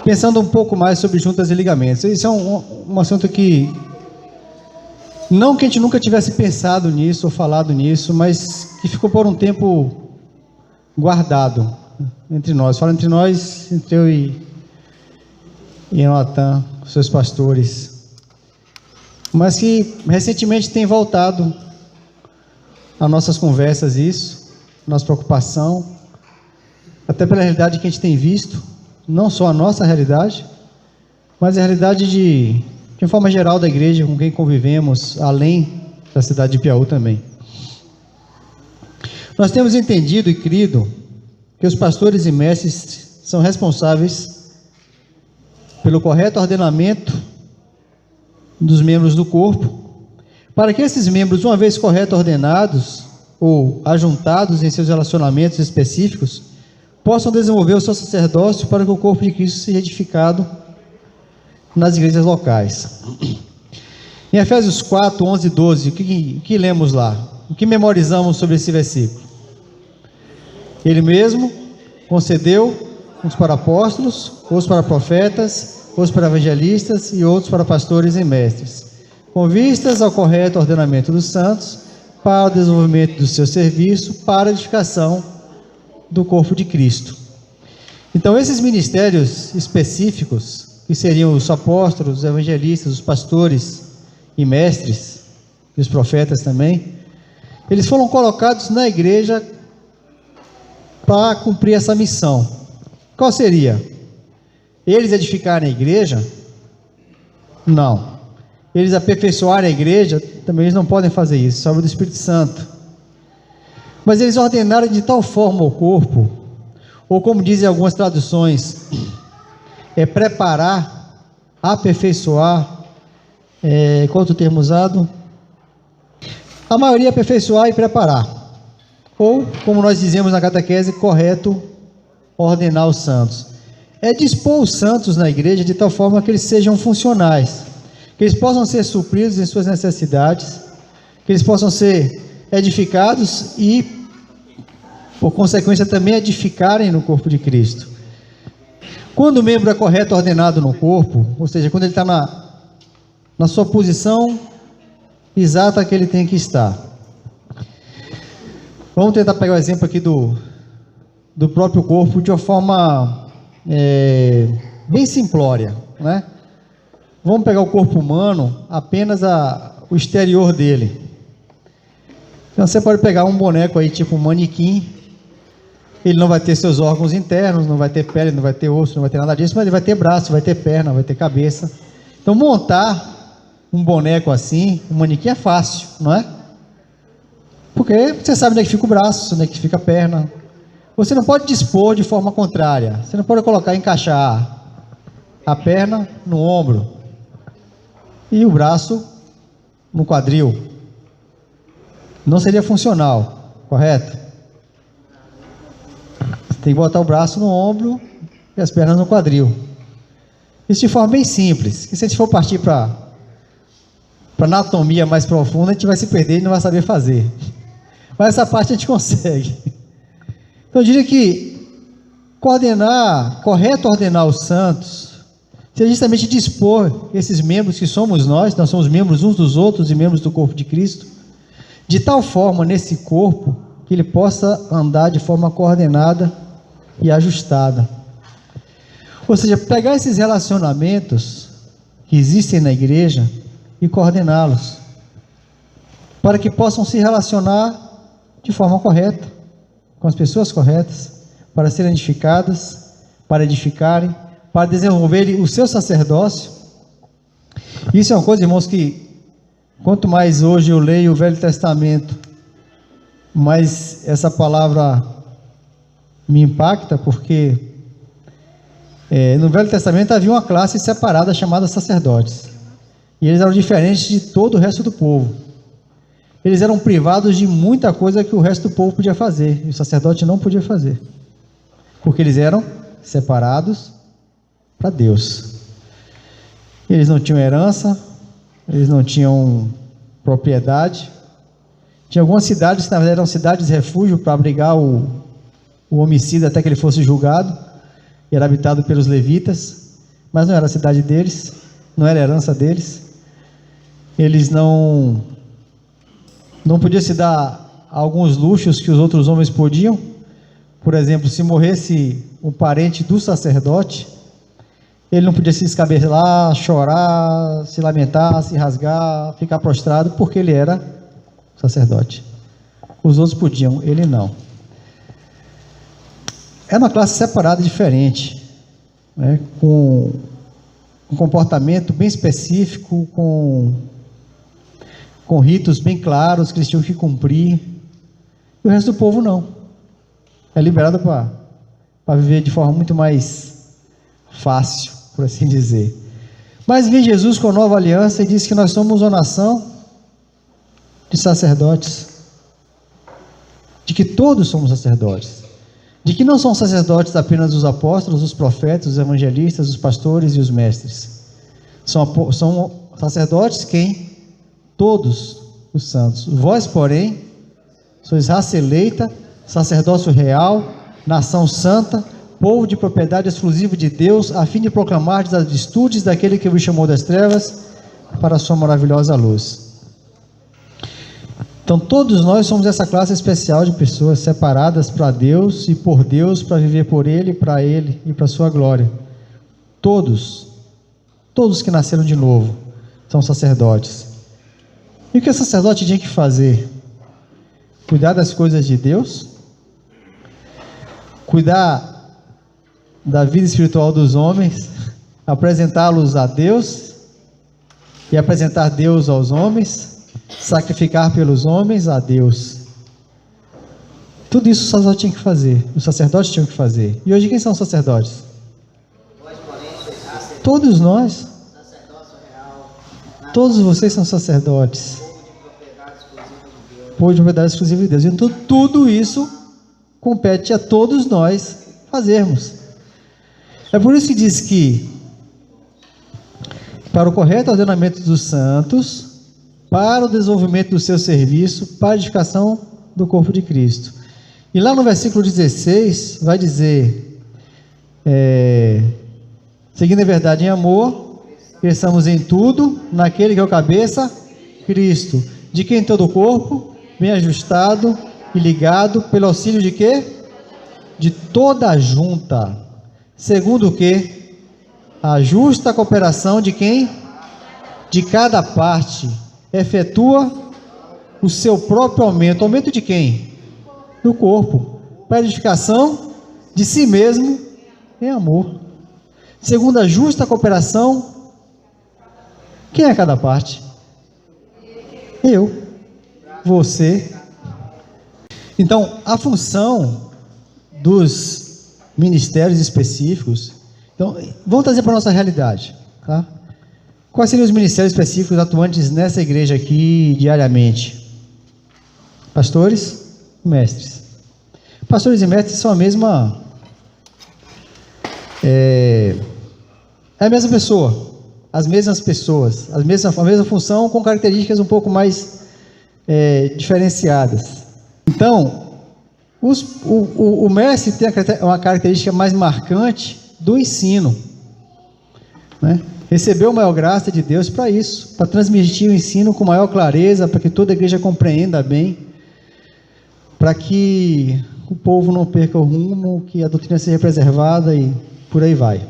pensando um pouco mais sobre juntas e ligamentos. Isso é um assunto que, não que a gente nunca tivesse pensado nisso ou falado nisso, mas que ficou por um tempo guardado entre nós. Fala entre nós, entre eu e Natan, seus pastores. Mas que recentemente tem voltado a nossas conversas isso, nossa preocupação, até pela realidade que a gente tem visto, não só a nossa realidade, mas a realidade de forma geral da igreja com quem convivemos, além da cidade de Piauí também. Nós temos entendido e crido que os pastores e mestres são responsáveis pelo correto ordenamento dos membros do corpo, para que esses membros, uma vez corretos ordenados ou ajuntados em seus relacionamentos específicos, possam desenvolver o seu sacerdócio para que o corpo de Cristo seja edificado nas igrejas locais. Em Efésios 4, 11 e 12, o que lemos lá? O que memorizamos sobre esse versículo? Ele mesmo concedeu uns para apóstolos, outros para profetas, outros para evangelistas e outros para pastores e mestres, com vistas ao correto ordenamento dos santos, para o desenvolvimento do seu serviço, para a edificação do corpo de Cristo. Então, esses ministérios específicos, que seriam os apóstolos, os evangelistas, os pastores e mestres, e os profetas também, eles foram colocados na igreja para cumprir essa missão. Qual seria? Eles edificarem a igreja? Não. Eles aperfeiçoarem a igreja? Também eles não podem fazer isso, só do Espírito Santo. Mas eles ordenaram de tal forma o corpo, ou como dizem algumas traduções, preparar, aperfeiçoar, qual outro termo usado? A maioria é aperfeiçoar e preparar. Ou, como nós dizemos na catequese, correto, ordenar os santos. É dispor os santos na igreja de tal forma que eles sejam funcionais, que eles possam ser supridos em suas necessidades, que eles possam ser edificados e, por consequência, também edificarem no corpo de Cristo. Quando o membro é correto, ordenado no corpo, ou seja, quando ele está na sua posição exata que ele tem que estar. Vamos tentar pegar o exemplo aqui do próprio corpo de uma forma bem simplória, né? Vamos pegar o corpo humano, apenas o exterior dele. Então você pode pegar um boneco aí, tipo um manequim, ele não vai ter seus órgãos internos, não vai ter pele, não vai ter osso, não vai ter nada disso, mas ele vai ter braço, vai ter perna, vai ter cabeça. Então montar um boneco assim, um manequim é fácil, não é? Porque você sabe onde é que fica o braço, onde é que fica a perna. Você não pode dispor de forma contrária. Você não pode encaixar a perna no ombro e o braço no quadril. Não seria funcional, correto? Você tem que botar o braço no ombro e as pernas no quadril. Isso de forma bem simples, que se a gente for partir para anatomia mais profunda, a gente vai se perder e não vai saber fazer. Mas essa parte a gente consegue. Então eu diria que correto ordenar os santos, seria justamente dispor esses membros que somos nós somos membros uns dos outros e membros do corpo de Cristo, de tal forma nesse corpo que ele possa andar de forma coordenada e ajustada. Ou seja, pegar esses relacionamentos que existem na igreja e coordená-los, para que possam se relacionar de forma correta, com as pessoas corretas, para serem edificadas, para edificarem, para desenvolverem o seu sacerdócio. Isso é uma coisa, irmãos, que quanto mais hoje eu leio o Velho Testamento, mais essa palavra me impacta, porque no Velho Testamento havia uma classe separada chamada sacerdotes, e eles eram diferentes de todo o resto do povo. Eles eram privados de muita coisa que o resto do povo podia fazer, e o sacerdote não podia fazer, porque eles eram separados para Deus. Eles não tinham herança, eles não tinham propriedade. Tinha algumas cidades que na verdade eram cidades de refúgio para abrigar o homicida até que ele fosse julgado, e era habitado pelos levitas. mas não era a cidade deles, não era a herança deles. Eles não podiam se dar alguns luxos que os outros homens podiam. Por exemplo, se morresse um parente do sacerdote, ele não podia se escabelar, chorar, se lamentar, se rasgar, ficar prostrado, porque ele era sacerdote. Os outros podiam, ele não. Era uma classe separada, diferente, né? Com um comportamento bem específico, com ritos bem claros que eles tinham que cumprir. E o resto do povo não. É liberado para viver de forma muito mais fácil, por assim dizer. Mas vem Jesus com a nova aliança e diz que nós somos uma nação de sacerdotes, de que todos somos sacerdotes, de que não são sacerdotes apenas os apóstolos, os profetas, os evangelistas, os pastores e os mestres. São sacerdotes quem? Todos os santos. Vós, porém, sois raça eleita, sacerdócio real, nação santa, povo de propriedade exclusiva de Deus, a fim de proclamar as virtudes daquele que vos chamou das trevas para a sua maravilhosa luz. Então todos nós somos essa classe especial de pessoas separadas para Deus e por Deus, para viver por Ele e para a sua glória. Todos que nasceram de novo são sacerdotes. E o que o sacerdote tinha que fazer? Cuidar das coisas de Deus, cuidar da vida espiritual dos homens, apresentá-los a Deus e apresentar Deus aos homens, sacrificar pelos homens a Deus. Tudo isso o sacerdote tinha que fazer, os sacerdotes tinham que fazer. E hoje quem são os sacerdotes? Todos nós. Todos vocês são sacerdotes. Povo de propriedade exclusiva de Deus. Então tudo isso compete a todos nós fazermos. É por isso que diz que para o correto ordenamento dos santos, para o desenvolvimento do seu serviço, para a edificação do corpo de Cristo. E lá no versículo 16 vai dizer, seguindo a verdade em amor, cresçamos em tudo naquele que é o cabeça, Cristo, de quem todo o corpo, bem ajustado e ligado, pelo auxílio de quê? De toda a junta, segundo o quê? A justa cooperação de quem? De cada parte, efetua o seu próprio aumento. Aumento de quem? Do corpo, para a edificação de si mesmo em amor. Segundo a justa cooperação, quem é cada parte? Eu, você. Então, a função dos ministérios específicos, então, vamos trazer para a nossa realidade, tá? Quais seriam os ministérios específicos atuantes nessa igreja aqui diariamente? Pastores e mestres. Pastores e mestres são a mesma pessoa, as mesmas pessoas, a mesma função, com características um pouco mais diferenciadas. Então, o mestre tem uma característica mais marcante do ensino, né? Recebeu maior graça de Deus para isso, para transmitir o ensino com maior clareza, para que toda a igreja compreenda bem, para que o povo não perca o rumo, que a doutrina seja preservada e por aí vai.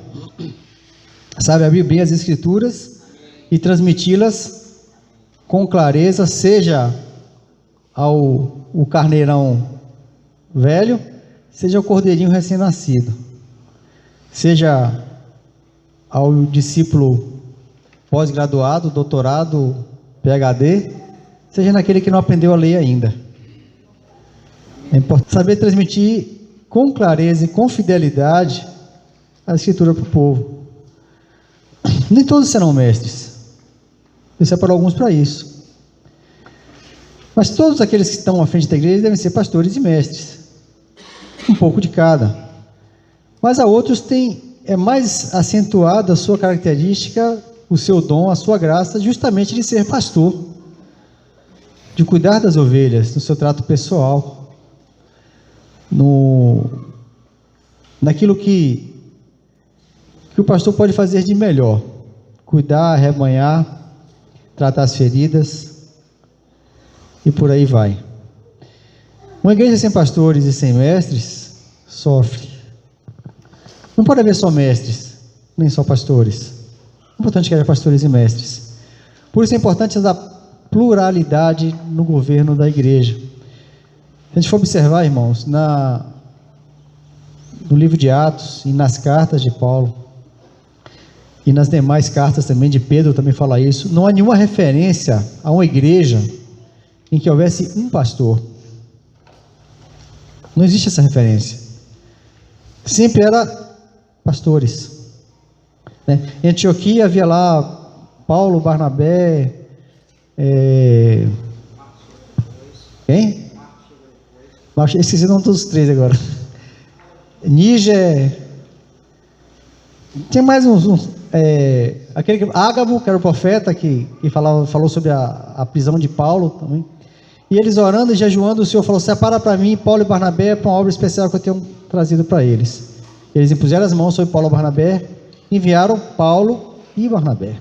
Sabe abrir bem as escrituras e transmiti-las com clareza, seja ao carneirão velho, seja ao cordeirinho recém-nascido, seja ao discípulo pós-graduado, doutorado, PhD, seja naquele que não aprendeu a ler ainda. É importante saber transmitir com clareza e com fidelidade a escritura para o povo. Nem todos serão mestres, Deus separou alguns para isso, mas todos aqueles que estão à frente da igreja devem ser pastores e mestres, um pouco de cada. Mas a outros é mais acentuada a sua característica, o seu dom, a sua graça, justamente de ser pastor, de cuidar das ovelhas, no seu trato pessoal, naquilo que que o pastor pode fazer de melhor: cuidar, arrebanhar, tratar as feridas e por aí vai. Uma igreja sem pastores e sem mestres sofre. Não pode haver só mestres, nem só pastores. É importante que haja pastores e mestres. Por isso é importante a pluralidade no governo da igreja. Se a gente for observar, irmãos, no livro de Atos e nas cartas de Paulo, e nas demais cartas também de Pedro também fala isso, não há nenhuma referência a uma igreja em que houvesse um pastor. Não existe essa referência. Sempre era pastores, né? Em Antioquia havia lá Paulo, Barnabé, quem? Esqueci o nome dos três agora. Níger, tinha mais aquele Ágabo, que era o profeta que falou sobre a prisão de Paulo também. E eles orando e jejuando, o Senhor falou: separa para mim Paulo e Barnabé para uma obra especial que eu tenho trazido para eles. Eles impuseram as mãos sobre Paulo e Barnabé, enviaram Paulo e Barnabé.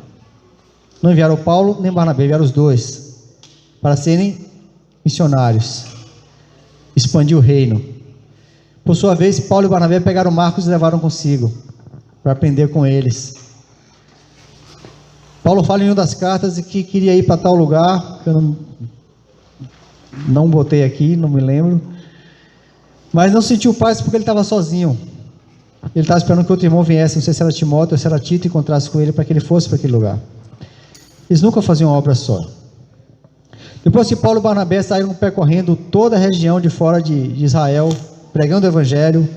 Não enviaram Paulo nem Barnabé, enviaram os dois para serem missionários, expandir o reino. Por sua vez, Paulo e Barnabé pegaram Marcos e levaram consigo para aprender com eles. Paulo fala em uma das cartas que queria ir para tal lugar, que eu não botei aqui, não me lembro, mas não sentiu paz porque ele estava sozinho. Ele estava esperando que outro irmão viesse, não sei se era Timóteo ou se era Tito, e encontrasse com ele para que ele fosse para aquele lugar. Eles nunca faziam uma obra só. Depois que Paulo e Barnabé saíram percorrendo toda a região de fora de Israel, pregando o evangelho,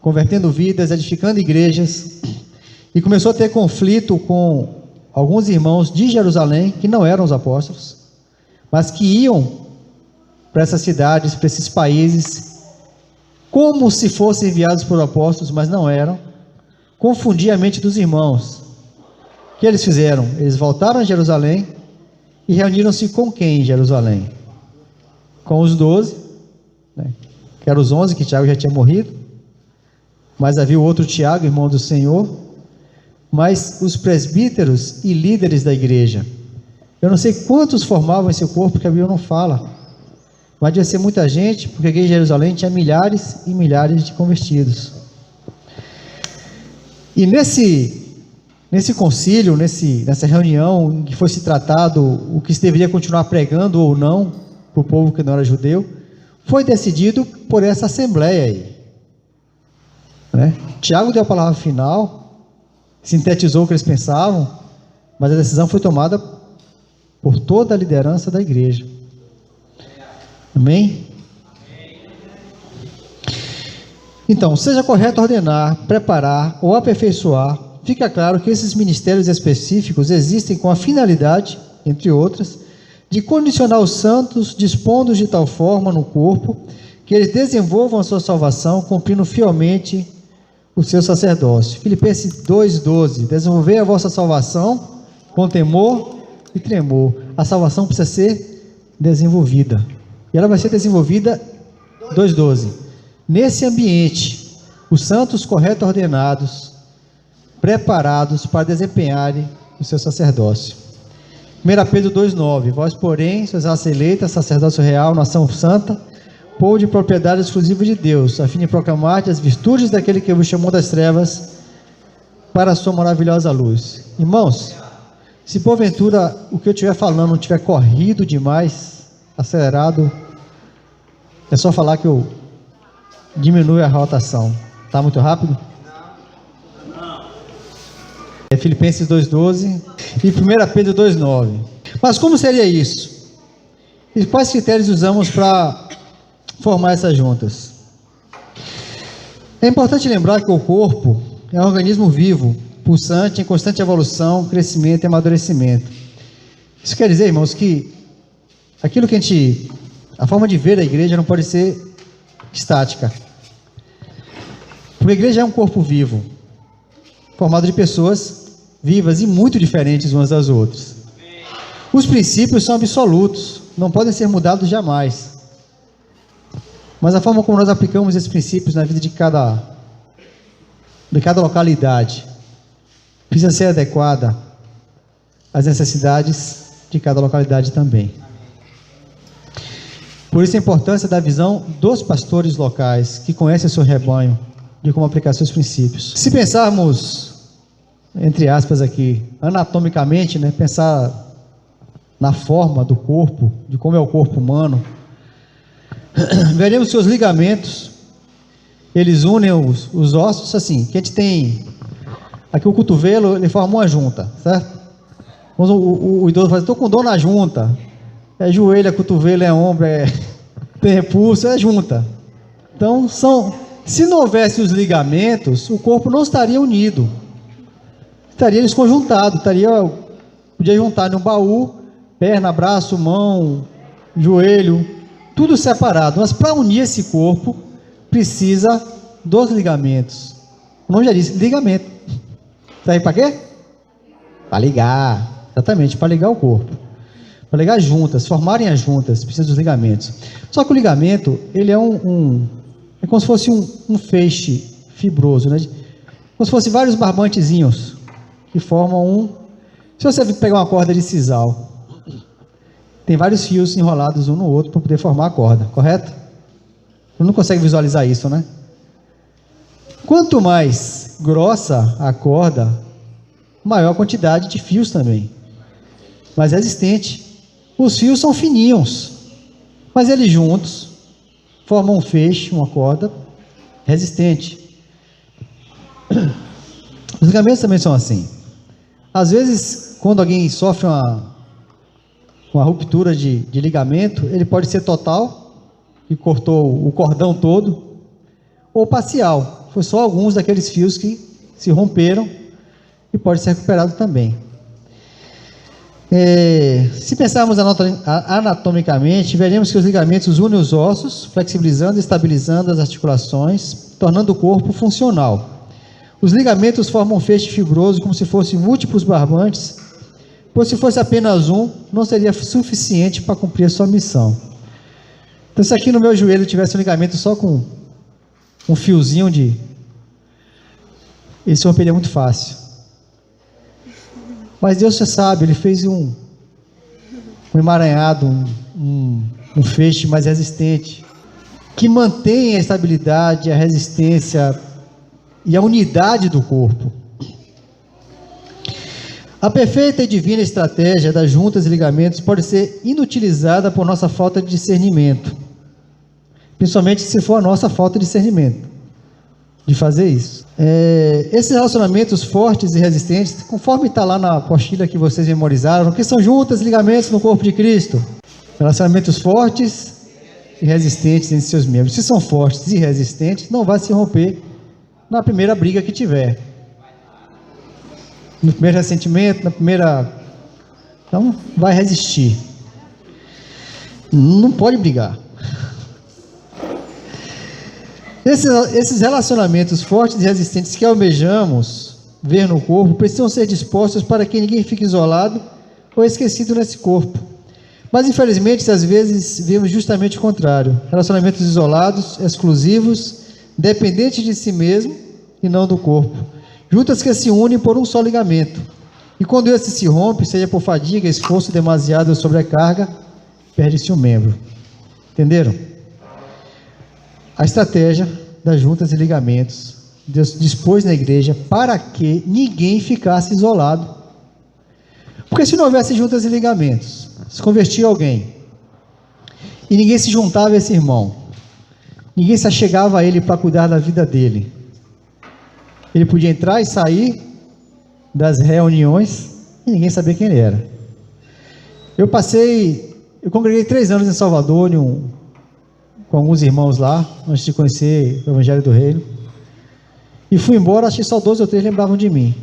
convertendo vidas, edificando igrejas, e começou a ter conflito com alguns irmãos de Jerusalém, que não eram os apóstolos, mas que iam para essas cidades, para esses países, como se fossem enviados por apóstolos, mas não eram. Confundia a mente dos irmãos. O que eles fizeram? Eles voltaram a Jerusalém e reuniram-se com quem em Jerusalém? Com os 12, né? Que eram os 11, que Tiago já tinha morrido, mas havia o outro Tiago, irmão do Senhor, mas os presbíteros e líderes da igreja. Eu não sei quantos formavam esse corpo, que a Bíblia não fala, mas devia ser muita gente, porque aqui em Jerusalém tinha milhares e milhares de convertidos. E nesse concílio, nessa reunião em que foi se tratado o que se deveria continuar pregando ou não para o povo que não era judeu, foi decidido por essa assembleia aí, né? Tiago deu a palavra final, sintetizou o que eles pensavam, mas a decisão foi tomada por toda a liderança da igreja. Amém? Então, seja correto ordenar, preparar ou aperfeiçoar. Fica claro que esses ministérios específicos existem com a finalidade, entre outras, de condicionar os santos, dispondo de tal forma no corpo, que eles desenvolvam a sua salvação, cumprindo fielmente o seu sacerdócio. Filipenses 2,12: desenvolver a vossa salvação com temor e tremor. A salvação precisa ser desenvolvida. E ela vai ser desenvolvida, 2,12, nesse ambiente, os santos corretos ordenados, preparados para desempenharem o seu sacerdócio. 1 Pedro 2,9: vós, porém, sois raça eleita, sacerdócio real, nação santa, povo de propriedade exclusiva de Deus, a fim de proclamar as virtudes daquele que vos chamou das trevas para a sua maravilhosa luz. Irmãos, se porventura o que eu estiver falando não tiver corrido demais, acelerado, é só falar que eu diminuo a rotação. Está muito rápido? É Filipenses 2,12 e 1 Pedro 2,9. Mas como seria isso? E quais critérios usamos para formar essas juntas? É importante lembrar que o corpo é um organismo vivo, pulsante, em constante evolução, crescimento e amadurecimento. Isso quer dizer, irmãos, que aquilo que a forma de ver a igreja não pode ser estática. Porque a igreja é um corpo vivo, formado de pessoas vivas e muito diferentes umas das outras. Os princípios são absolutos, não podem ser mudados jamais. Mas a forma como nós aplicamos esses princípios na vida de cada localidade precisa ser adequada às necessidades de cada localidade também. Por isso a importância da visão dos pastores locais, que conhecem o seu rebanho, de como aplicar seus princípios. Se pensarmos, entre aspas aqui, anatomicamente, né, pensar na forma do corpo, de como é o corpo humano, veremos seus ligamentos, eles unem os ossos assim, que a gente tem aqui o cotovelo, ele forma uma junta, certo? O idoso fala, estou com dor na junta, é joelho, é cotovelo, é ombro, tem repulso, é junta. Então, se não houvesse os ligamentos, o corpo não estaria unido, estaria desconjuntado, podia juntar num baú, perna, braço, mão, joelho, tudo separado, mas para unir esse corpo, precisa dos ligamentos. O nome já disse, ligamento. Serve para quê? Para ligar, exatamente, para ligar o corpo. Para ligar as juntas, formarem as juntas, precisa dos ligamentos. Só que o ligamento, ele é é como se fosse um feixe fibroso, né? Como se fosse vários barbantezinhos que formam Se você pegar uma corda de sisal, tem vários fios enrolados um no outro para poder formar a corda, correto? Você não consegue visualizar isso, né? Quanto mais grossa a corda, maior a quantidade de fios também, mais resistente. Os fios são fininhos, mas eles juntos formam um feixe, uma corda resistente. Os ligamentos também são assim. Às vezes, quando alguém sofre uma ruptura de ligamento, ele pode ser total, que cortou o cordão todo, ou parcial, foi só alguns daqueles fios que se romperam e pode ser recuperado também. Se pensarmos anatomicamente, veremos que os ligamentos unem os ossos, flexibilizando e estabilizando as articulações, tornando o corpo funcional. Os ligamentos formam um feixe fibroso como se fossem múltiplos barbantes, pois se fosse apenas um, não seria suficiente para cumprir a sua missão. Então, se aqui no meu joelho tivesse um ligamento só com um fiozinho ele se romperia muito fácil. Mas Deus já sabe, Ele fez um emaranhado, um feixe mais resistente, que mantém a estabilidade, a resistência e a unidade do corpo. A perfeita e divina estratégia das juntas e ligamentos pode ser inutilizada por nossa falta de discernimento, principalmente se for a nossa falta de discernimento de fazer isso. Esses relacionamentos fortes e resistentes, conforme está lá na apostila que vocês memorizaram, que são juntas e ligamentos no corpo de Cristo, relacionamentos fortes e resistentes entre seus membros. Se são fortes e resistentes, não vai se romper na primeira briga que tiver, no primeiro ressentimento, então vai resistir, não pode brigar. Esses relacionamentos fortes e resistentes que almejamos ver no corpo precisam ser dispostos para que ninguém fique isolado ou esquecido nesse corpo. Mas infelizmente às vezes vemos justamente o contrário: relacionamentos isolados, exclusivos, dependentes de si mesmo e não do corpo, juntas que se unem por um só ligamento, e quando esse se rompe, seja por fadiga, esforço demasiado ou sobrecarga, perde-se um membro. Entenderam? A estratégia das juntas e ligamentos, Deus dispôs na igreja para que ninguém ficasse isolado. Porque se não houvesse juntas e ligamentos, se convertia alguém e ninguém se juntava a esse irmão, ninguém se achegava a ele para cuidar da vida dele, ele podia entrar e sair das reuniões e ninguém sabia quem ele era. Eu congreguei 3 anos em Salvador, com alguns irmãos lá, antes de conhecer o Evangelho do Reino, e fui embora, acho que só 2 ou 3 lembravam de mim.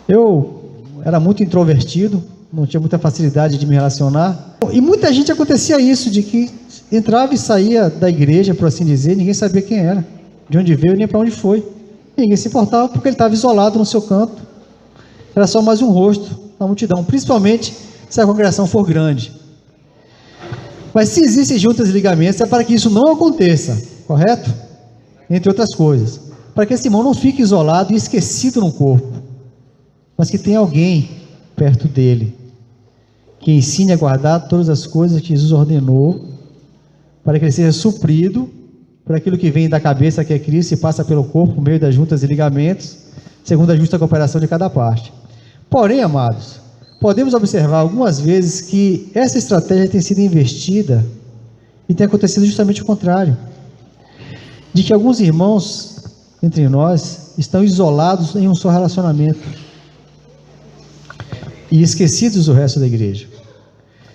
Eu era muito introvertido, não tinha muita facilidade de me relacionar, e muita gente acontecia isso, de que entrava e saía da igreja, por assim dizer, ninguém sabia quem era, de onde veio, nem para onde foi, e ninguém se importava, porque ele estava isolado no seu canto, era só mais um rosto na multidão, principalmente se a congregação for grande. Mas se existem juntas e ligamentos, é para que isso não aconteça, correto? Entre outras coisas, para que esse irmão não fique isolado e esquecido no corpo, mas que tenha alguém perto dele, que ensine a guardar todas as coisas que Jesus ordenou, para que ele seja suprido por aquilo que vem da cabeça, que é Cristo, e passa pelo corpo, por meio das juntas e ligamentos, segundo a justa cooperação de cada parte. Porém, amados, podemos observar algumas vezes que essa estratégia tem sido investida e tem acontecido justamente o contrário, de que alguns irmãos entre nós estão isolados em um só relacionamento e esquecidos do resto da igreja.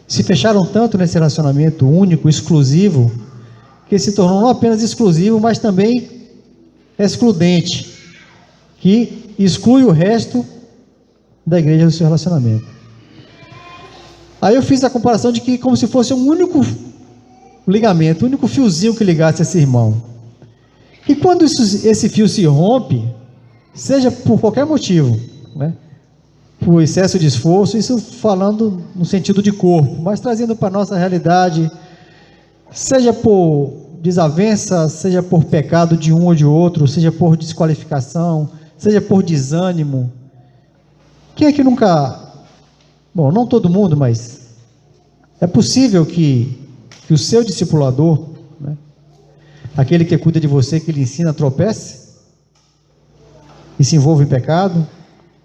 Se fecharam tanto nesse relacionamento único, exclusivo, que se tornou não apenas exclusivo, mas também excludente, que exclui o resto da igreja do seu relacionamento. Aí eu fiz a comparação de que como se fosse um único ligamento, um único fiozinho que ligasse esse irmão. E quando esse fio se rompe, seja por qualquer motivo, né? Por excesso de esforço, isso falando no sentido de corpo, mas trazendo para a nossa realidade, seja por desavença, seja por pecado de um ou de outro, seja por desqualificação, seja por desânimo. Quem é que nunca... Bom, não todo mundo, mas é possível que o seu discipulador, né, aquele que cuida de você, que lhe ensina, tropece e se envolva em pecado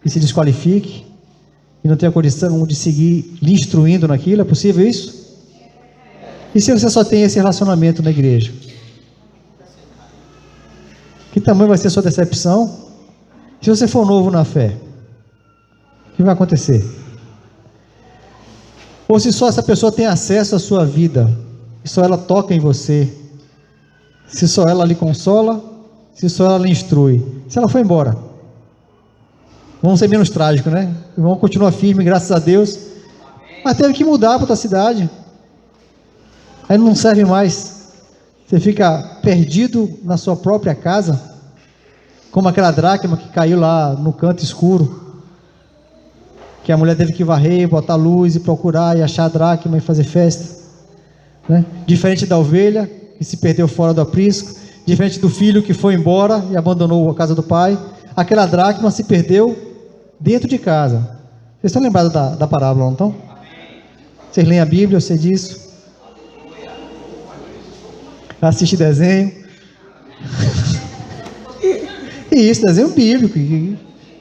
e se desqualifique e não tenha condição de seguir lhe instruindo naquilo. É possível isso? E se você só tem esse relacionamento na igreja? Que tamanho vai ser a sua decepção? Se você for novo na fé, o que vai acontecer? Ou se só essa pessoa tem acesso à sua vida, e só ela toca em você, se só ela lhe consola, se só ela lhe instrui, se ela for embora, vamos ser menos trágicos, né? O irmão continua firme, graças a Deus, mas teve que mudar para outra cidade, aí não serve mais, você fica perdido na sua própria casa, como aquela dracma que caiu lá no canto escuro, que a mulher teve que varrer, botar luz e procurar e achar a dracma e fazer festa, né? Diferente da ovelha que se perdeu fora do aprisco, diferente do filho que foi embora e abandonou a casa do pai, aquela dracma se perdeu dentro de casa. Vocês estão lembrados da parábola, não estão? Vocês leem a Bíblia, eu sei disso. Assiste desenho. E isso, desenho bíblico.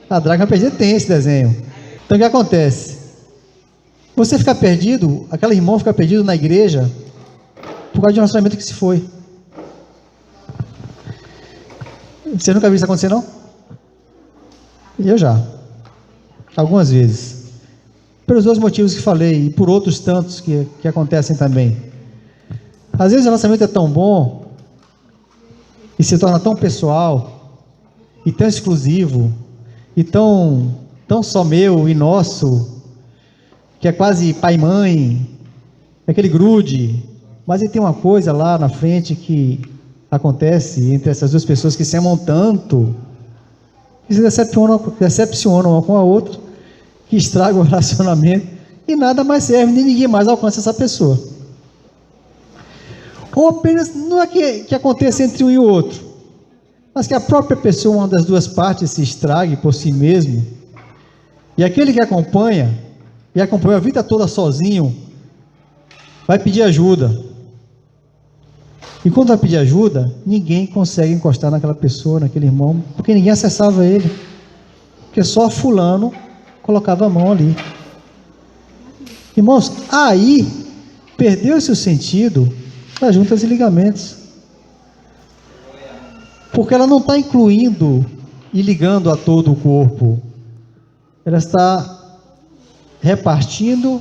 A dracma perdida tem esse desenho. Então o que acontece? Você fica perdido, aquele irmão fica perdido na igreja por causa de um relacionamento que se foi. Você nunca viu isso acontecer, não? Eu já. Algumas vezes. Pelos dois motivos que falei e por outros tantos que acontecem também. Às vezes o relacionamento é tão bom e se torna tão pessoal e tão exclusivo e tão só meu e nosso, que é quase pai e mãe, aquele grude, mas ele tem uma coisa lá na frente que acontece entre essas duas pessoas que se amam tanto, que se decepcionam uma com a outra, que estragam o relacionamento e nada mais serve, nem ninguém mais alcança essa pessoa. Ou apenas, não é que aconteça entre um e o outro, mas que a própria pessoa, uma das duas partes, se estrague por si mesmo, e aquele que acompanha, e acompanhou a vida toda sozinho, vai pedir ajuda. E quando vai pedir ajuda, ninguém consegue encostar naquela pessoa, naquele irmão, porque ninguém acessava ele, porque só fulano colocava a mão ali. Irmãos, aí perdeu-se o sentido das juntas e ligamentos, porque ela não está incluindo e ligando a todo o corpo, ela está repartindo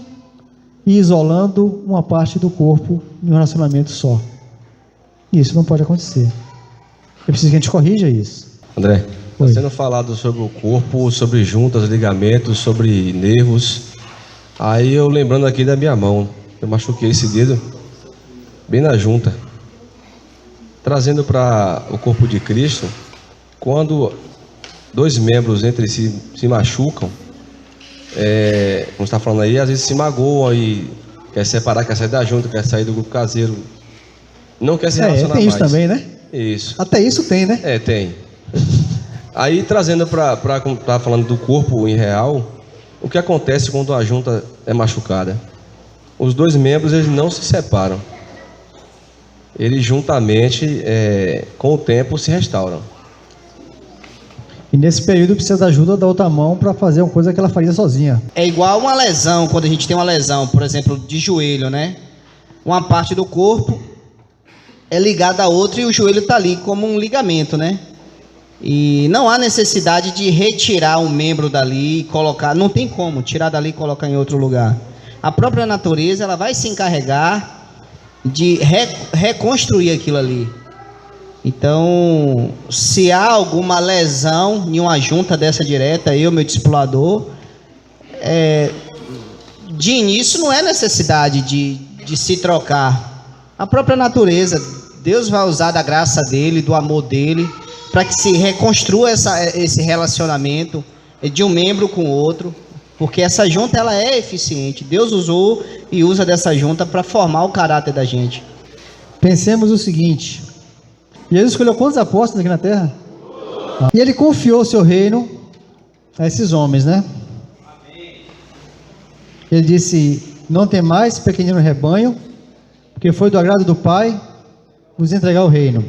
e isolando uma parte do corpo em um relacionamento só. Isso não pode acontecer. É preciso que a gente corrija isso. André, está sendo falado sobre o corpo, sobre juntas, ligamentos, sobre nervos. Aí eu lembrando aqui da minha mão, eu machuquei esse dedo bem na junta. Trazendo para o corpo de Cristo, quando dois membros entre si se machucam, como está falando aí, às vezes se magoam e quer separar, quer sair da junta, quer sair do grupo caseiro, não quer se relacionar mais. Tem isso também, né? Isso. Até isso tem, né? Tem. Aí, trazendo para como estava falando do corpo em real, o que acontece quando a junta é machucada? Os dois membros, eles não se separam. Eles juntamente, com o tempo, se restauram. E nesse período precisa da ajuda da outra mão para fazer uma coisa que ela faria sozinha. É igual uma lesão, quando a gente tem uma lesão, por exemplo, de joelho, né? Uma parte do corpo é ligada à outra e o joelho está ali como um ligamento, né? E não há necessidade de retirar um membro dali e colocar, não tem como tirar dali e colocar em outro lugar. A própria natureza, ela vai se encarregar de reconstruir aquilo ali. Então, se há alguma lesão em uma junta dessa direta, meu discipulador, de início não é necessidade de se trocar. A própria natureza, Deus vai usar da graça dele, do amor dele, para que se reconstrua esse relacionamento de um membro com o outro, porque essa junta ela é eficiente. Deus usou e usa dessa junta para formar o caráter da gente. Pensemos o seguinte: Jesus escolheu quantos apóstolos aqui na terra? E ele confiou o seu reino a esses homens, né? Ele disse: não temais, pequenino rebanho, porque foi do agrado do Pai vos entregar o reino.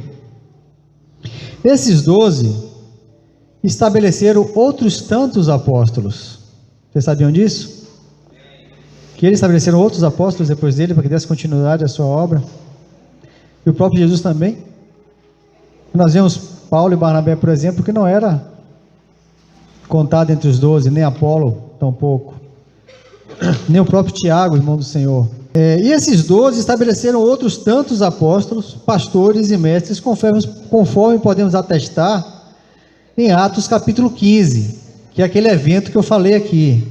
Esses 12 estabeleceram outros tantos apóstolos. Vocês sabiam disso? Que eles estabeleceram outros apóstolos depois dele, para que desse continuidade à sua obra. E o próprio Jesus também. Nós vemos Paulo e Barnabé, por exemplo, que não era contado entre os 12, nem Apolo, tampouco, nem o próprio Tiago, irmão do Senhor. E esses 12 estabeleceram outros tantos apóstolos, pastores e mestres, conforme podemos atestar em Atos capítulo 15, que é aquele evento que eu falei aqui.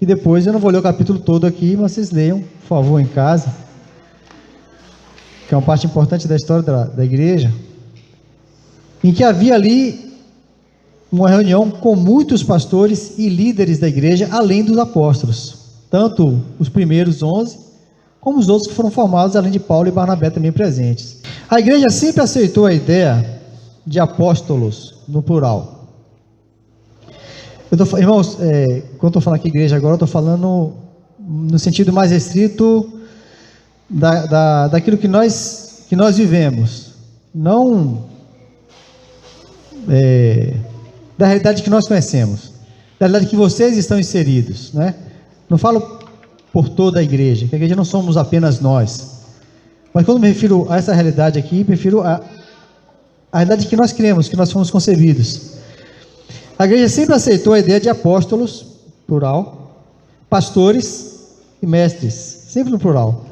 E depois eu não vou ler o capítulo todo aqui, mas vocês leiam, por favor, em casa, que é uma parte importante da história da igreja, em que havia ali uma reunião com muitos pastores e líderes da igreja, além dos apóstolos, tanto os primeiros 11, como os outros que foram formados, além de Paulo e Barnabé também presentes. A igreja sempre aceitou a ideia de apóstolos no plural. Irmãos, quando eu estou falando aqui igreja agora, eu estou falando no sentido mais restrito daquilo que nós vivemos, não da realidade que nós conhecemos, da realidade que vocês estão inseridos, né? Não falo por toda a igreja, que a igreja não somos apenas nós, mas quando me refiro a essa realidade aqui, me refiro a realidade que nós cremos, que nós fomos concebidos. A igreja sempre aceitou a ideia de apóstolos, plural, pastores e mestres, sempre no plural.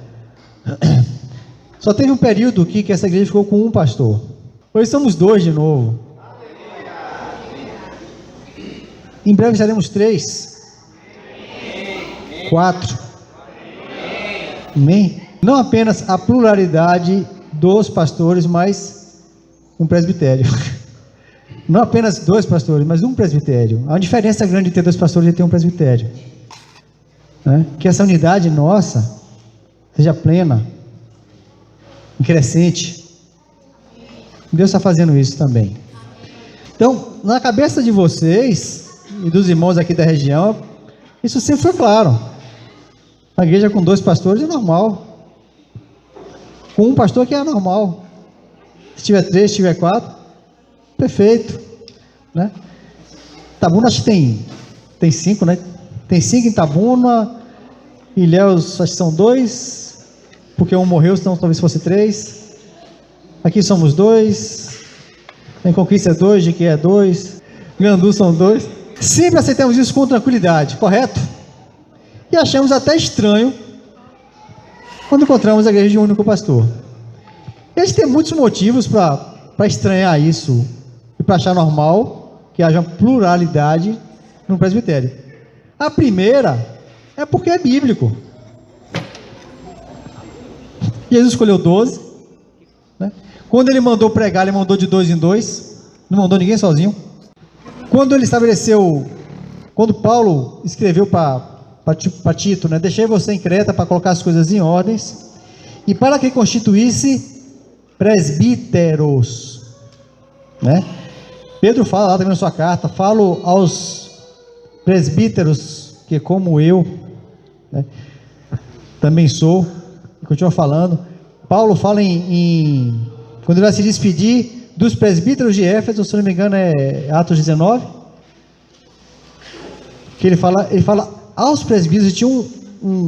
Só teve um período aqui que essa igreja ficou com um pastor. Hoje somos 2 de novo. Em breve seremos 3, 4. Amém? Não apenas a pluralidade dos pastores, mas um presbitério. Não apenas 2 pastores, mas um presbitério. Há uma diferença grande de ter 2 pastores e ter um presbitério, né? Que essa unidade nossa seja plena, crescente. Deus está fazendo isso também. Então, na cabeça de vocês e dos irmãos aqui da região, isso sempre foi claro. A igreja com 2 pastores é normal. Com um pastor que é normal. Se tiver 3, se tiver 4, perfeito, né? Tabuna acho que tem 5, né? Tem 5 em Tabuna. Ilhéus acho que são 2, porque um morreu, senão talvez fosse 3. Aqui somos 2. Em Conquista é 2, de que é 2. Gandu são 2. Sempre aceitamos isso com tranquilidade, correto? E achamos até estranho quando encontramos a igreja de um único pastor. E a gente tem muitos motivos para estranhar isso e para achar normal que haja pluralidade no presbitério. A primeira é porque é bíblico. Jesus escolheu 12, né? Quando ele mandou pregar, ele mandou de 2 em 2, não mandou ninguém sozinho. Quando ele estabeleceu, quando Paulo escreveu para Tito, né? Deixei você em Creta para colocar as coisas em ordens, e para que constituísse presbíteros, né? Pedro fala lá também na sua carta: falo aos presbíteros que, como eu, né, também sou, e continua falando. Paulo fala quando ele vai se despedir dos presbíteros de Éfeso, se não me engano é Atos 19, que ele fala aos presbíteros. Tinha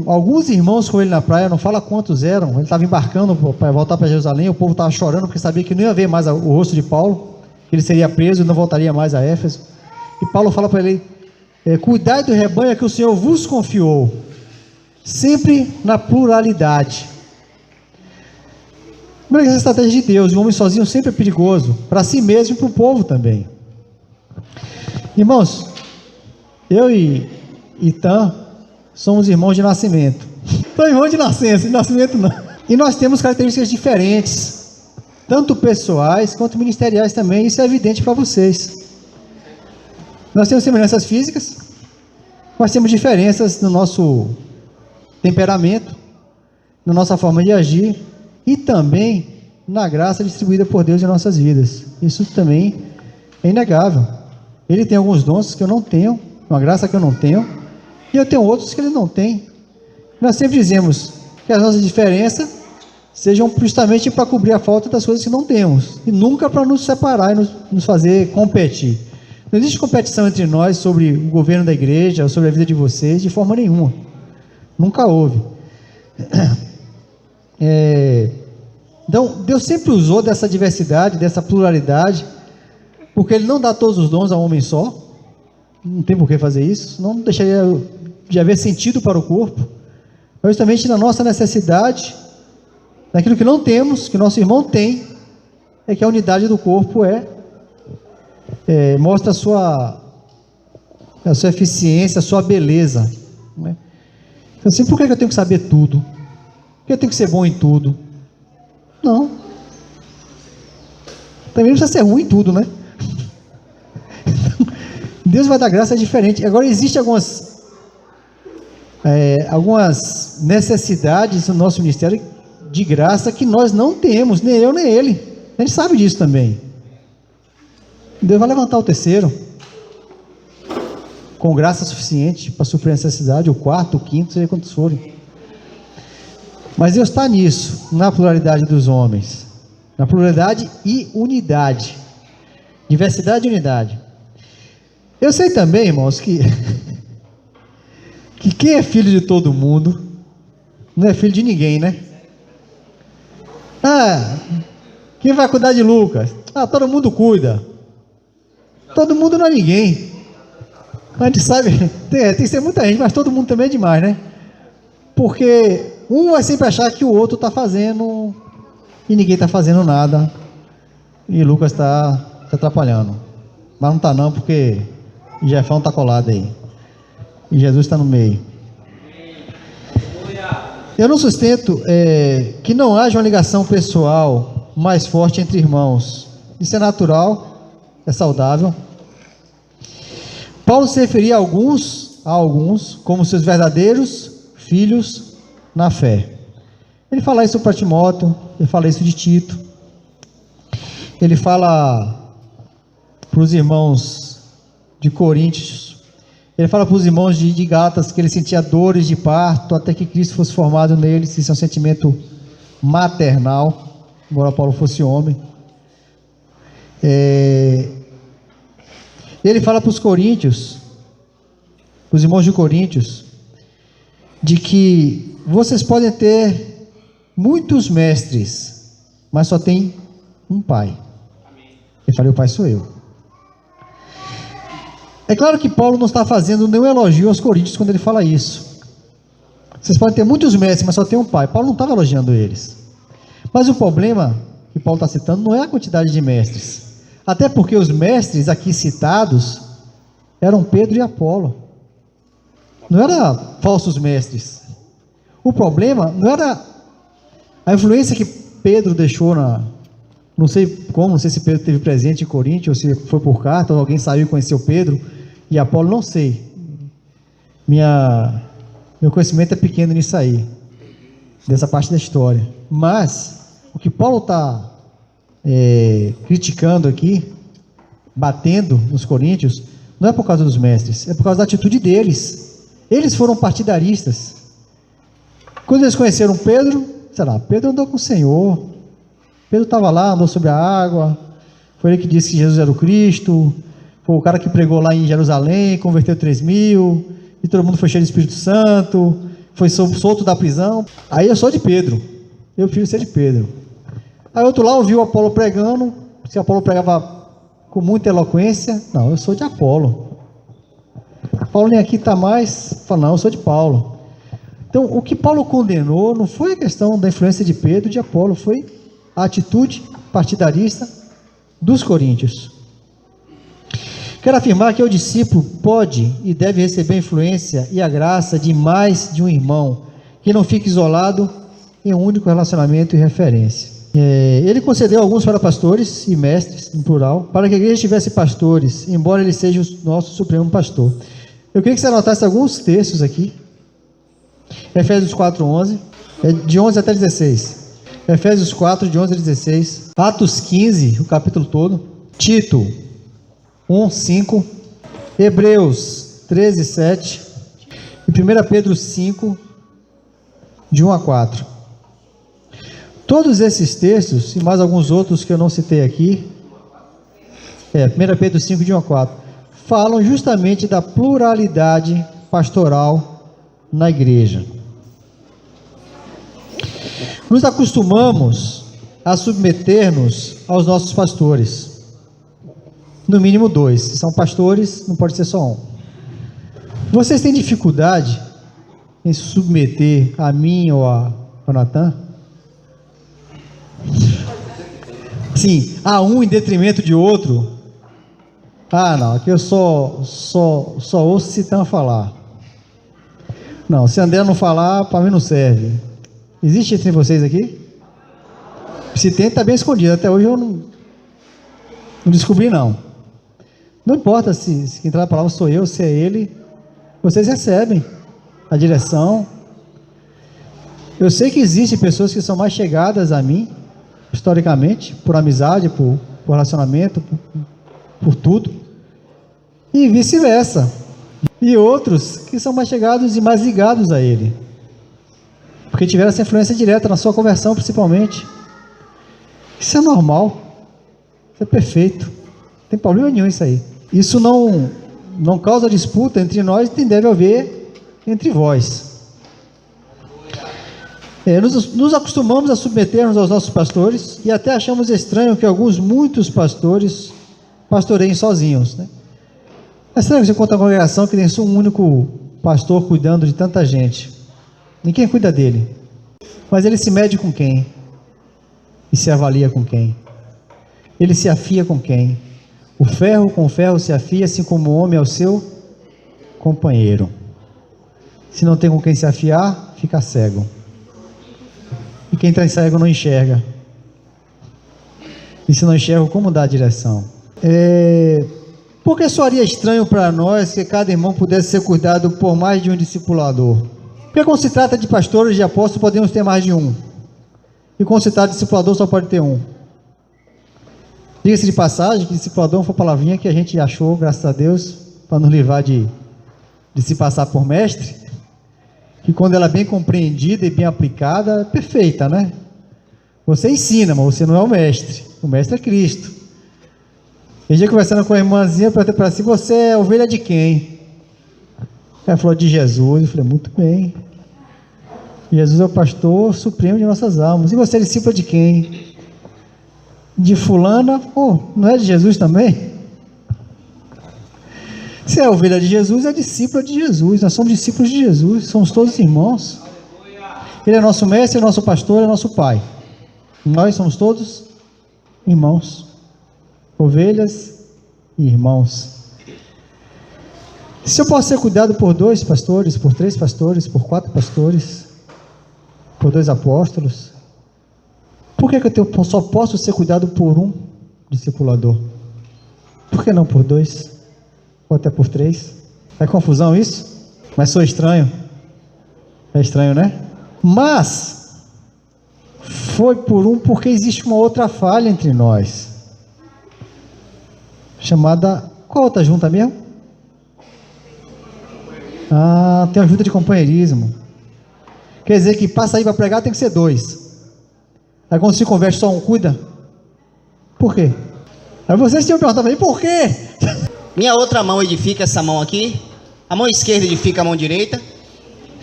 alguns irmãos com ele na praia, não fala quantos eram. Ele estava embarcando para voltar para Jerusalém, o povo estava chorando porque sabia que não ia ver mais o rosto de Paulo, que ele seria preso e não voltaria mais a Éfeso. E Paulo fala para ele: cuidai do rebanho que o Senhor vos confiou, sempre na pluralidade. Essa é a estratégia de Deus. O homem sozinho sempre é perigoso, para si mesmo e para o povo também. Irmãos, eu e Itan somos irmãos de nascimento. São irmãos de nascença, de nascimento não. E nós temos características diferentes, tanto pessoais quanto ministeriais também. Isso é evidente para vocês. Nós temos semelhanças físicas, mas temos diferenças no nosso temperamento, na nossa forma de agir e também na graça distribuída por Deus em nossas vidas. Isso também é inegável. Ele tem alguns dons que eu não tenho, uma graça que eu não tenho, e eu tenho outros que ele não tem. Nós sempre dizemos que as nossas diferenças sejam justamente para cobrir a falta das coisas que não temos, e nunca para nos separar e nos fazer competir. Não existe competição entre nós sobre o governo da igreja ou sobre a vida de vocês, de forma nenhuma. Nunca houve. Então, Deus sempre usou dessa diversidade, dessa pluralidade, porque Ele não dá todos os dons a um homem só. Não tem por que fazer isso, não deixaria de haver sentido para o corpo. Mas justamente na nossa necessidade, naquilo que não temos, que nosso irmão tem, é que a unidade do corpo mostra a sua eficiência, a sua beleza, né? Então, assim, por que eu tenho que saber tudo? Por que eu tenho que ser bom em tudo? Não. Também não precisa ser ruim em tudo, né? Deus vai dar graça diferente. Agora, existem algumas necessidades no nosso ministério de graça que nós não temos, nem eu nem ele. A gente sabe disso também. Deus vai levantar o terceiro com graça suficiente para suprir a necessidade, o quarto, o quinto, seja quantos forem. Mas Deus está nisso, na pluralidade dos homens, na pluralidade e unidade, diversidade e unidade. Eu sei também, irmãos, que quem é filho de todo mundo não é filho de ninguém, né? Quem vai cuidar de Lucas? Todo mundo cuida. Todo mundo não é ninguém. A gente sabe, tem que ser muita gente, mas todo mundo também é demais, né? Porque um vai sempre achar que o outro está fazendo e ninguém está fazendo nada, e Lucas está se atrapalhando. Mas não está não, porque Jefão está colado aí e Jesus está no meio. Eu não sustento que não haja uma ligação pessoal mais forte entre irmãos. Isso é natural, é saudável. Paulo se referia a alguns como seus verdadeiros filhos na fé. Ele fala isso para Timóteo, ele fala isso de Tito, ele fala para os irmãos de Coríntios, ele fala para os irmãos de Gálatas que ele sentia dores de parto até que Cristo fosse formado neles. Isso é um sentimento maternal, embora Paulo fosse homem. Ele fala para os coríntios, os irmãos de Coríntios, de que vocês podem ter muitos mestres, mas só tem um pai. Ele fala: o pai sou eu. É claro que Paulo não está fazendo nenhum elogio aos coríntios quando ele fala isso. Vocês podem ter muitos mestres, mas só tem um pai. Paulo não estava elogiando eles. Mas o problema que Paulo está citando não é a quantidade de mestres. Até porque os mestres aqui citados eram Pedro e Apolo. Não eram falsos mestres. O problema não era a influência que Pedro deixou não sei como, não sei se Pedro esteve presente em Corinto, ou se foi por carta, ou alguém saiu e conheceu Pedro e Apolo, não sei. Meu conhecimento é pequeno nisso aí, dessa parte da história. Mas o que Paulo está criticando aqui batendo nos coríntios, não é por causa dos mestres, é por causa da atitude deles. Eles foram partidaristas. Quando eles conheceram Pedro, sei lá, Pedro andou com o Senhor, Pedro estava lá, andou sobre a água, foi ele que disse que Jesus era o Cristo, foi o cara que pregou lá em Jerusalém, converteu 3.000, e todo mundo foi cheio do Espírito Santo, foi solto da prisão. Aí eu sou de Pedro, eu prefiro ser de Pedro. Aí outro lá ouviu Apolo pregando, se Apolo pregava com muita eloquência, não, eu sou de Apolo. Paulo nem aqui está mais, fala, não, eu sou de Paulo. Então, o que Paulo condenou não foi a questão da influência de Pedro e de Apolo, foi a atitude partidarista dos coríntios. Quero afirmar que o discípulo pode e deve receber a influência e a graça de mais de um irmão, que não fique isolado em um único relacionamento e referência. Ele concedeu alguns para pastores e mestres, no plural, para que a igreja tivesse pastores, embora ele seja o nosso supremo pastor. Eu queria que você anotasse alguns textos aqui. Efésios 4:11, de 11 até 16. Efésios 4, de 11 a 16. Atos 15, o capítulo todo. Tito 1:5. Hebreus 13:7. E 1 Pedro 5, de 1 a 4. Todos esses textos, e mais alguns outros que eu não citei aqui, 1 Pedro 5, de 1 a 4, falam justamente da pluralidade pastoral na igreja. Nos acostumamos a submeter-nos aos nossos pastores, no mínimo 2, se são pastores, não pode ser só um. Vocês têm dificuldade em se submeter a mim ou a Natan? Sim, a um em detrimento de outro? Ah, não, aqui eu só ouço Citã falar. Não, se André não falar, para mim não serve. Existe entre vocês aqui? Se tem, está bem escondido. Até hoje eu não descobri, não. Não importa se quem traz a palavra sou eu, se é ele. Vocês recebem a direção. Eu sei que existem pessoas que são mais chegadas a mim, historicamente, por amizade, por relacionamento, por tudo. E vice-versa. E outros que são mais chegados e mais ligados a ele, porque tiveram essa influência direta na sua conversão, principalmente. Isso é normal, isso é perfeito, não tem problema nenhum isso aí. Isso não causa disputa entre nós, nem deve haver entre vós. Nos acostumamos a submetermos aos nossos pastores e até achamos estranho que muitos pastores pastoreiem sozinhos, né? É estranho que você conta uma congregação que tem só um único pastor cuidando de tanta gente. Ninguém cuida dele. Mas ele se mede com quem? E se avalia com quem? Ele se afia com quem? O ferro com o ferro se afia, assim como o homem ao seu companheiro. Se não tem com quem se afiar, fica cego. E quem está cego não enxerga. E se não enxerga, como dar a direção? Porque soaria estranho para nós que cada irmão pudesse ser cuidado por mais de um discipulador. Porque quando se trata de pastores e de apóstolos, podemos ter mais de um. E quando se trata de discipulador, só pode ter um. Diga-se de passagem que discipulador foi uma palavrinha que a gente achou, graças a Deus, para nos livrar de se passar por mestre, que quando ela é bem compreendida e bem aplicada, é perfeita, né? Você ensina, mas você não é o mestre é Cristo. Um dia conversando com a irmãzinha, perguntei para ela assim, você é ovelha de quem? Ela falou, de Jesus. Eu falei, muito bem. Jesus é o pastor supremo de nossas almas. E você é discípula de quem? De fulana? Não é de Jesus também? Se é ovelha de Jesus, é discípula de Jesus. Nós somos discípulos de Jesus, somos todos irmãos. Ele é nosso mestre, é nosso pastor, é nosso pai. Nós somos todos irmãos. Ovelhas e irmãos. Se eu posso ser cuidado por 2 pastores, por 3 pastores, por 4 pastores, por 2 apóstolos, por que eu só posso ser cuidado por um discipulador? Por que não por 2? Ou até por 3? É confusão isso? Mas sou estranho. É estranho, né? Mas foi por um porque existe uma outra falha entre nós. chamada... Qual outra junta mesmo? Ah, tem uma junta de companheirismo. Quer dizer que para sair para pregar tem que ser 2. Aí quando se converte só um, cuida? Por quê? Aí vocês tinham perguntado para mim, por quê? Minha outra mão edifica essa mão aqui? A mão esquerda edifica a mão direita?